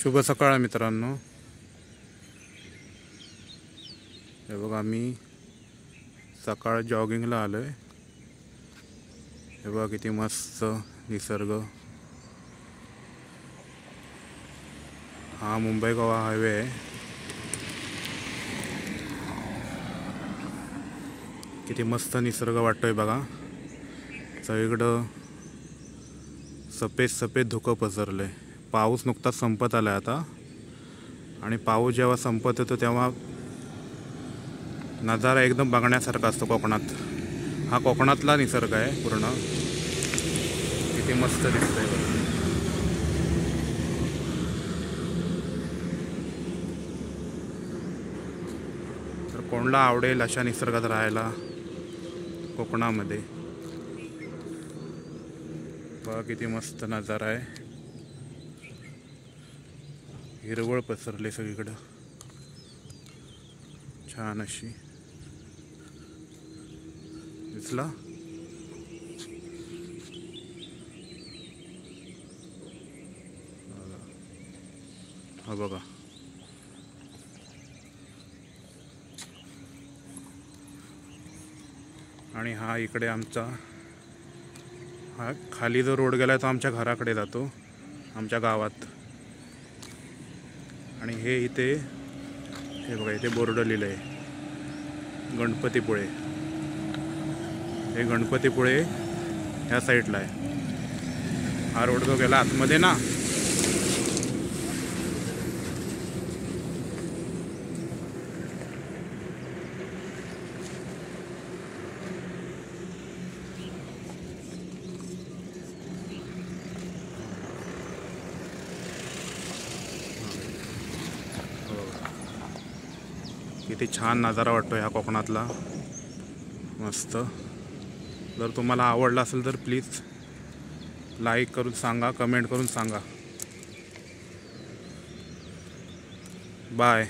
शुभ सकाळ मित्रांनो। हे बघा मी सकाळ जॉगिंगला आलोय। हे बघा किती मस्त निसर्ग। हा मुंबई गोवा हायवे आहे। किती मस्त निसर्ग वाटतोय बघा। सगळीकडं सफेद सफेद धुकं पसरलंय। पाऊस नुकताच संपत आलाय आता, आणि पाऊस जेव्हा संपत येतो तेव्हा नजारा एकदम बघण्यासारखा असतो कोकणात। हा कोकणातला निसर्ग आहे पूर्ण। किती मस्त दिसतंय बघा। तर कोणाला आवडेल अशा निसर्गात राहायला कोकणामध्ये, बघा किती मस्त नजारा आहे। हिरवळ पसरले सगळीकडं छान अशी। दिसला हा बघा। आणि हा इकडे आमचा हा खाली जो रोड गेलाय तो आमच्या घराकडे जातो, आमच्या गावात। आणि हे इथे हे बघा, इथे बोर्ड लिहिलंय गणपतीपुळे। हे गणपतीपुळे ह्या साईडला आहे। हा रोड जो गेला आतमध्ये ना, किती छान नजारा वाटतो ह्या कोकणातला मस्त। जर तुम्हाला आवडला असेल तर प्लीज लाईक करून सांगा, कमेंट करून सांगा। बाय।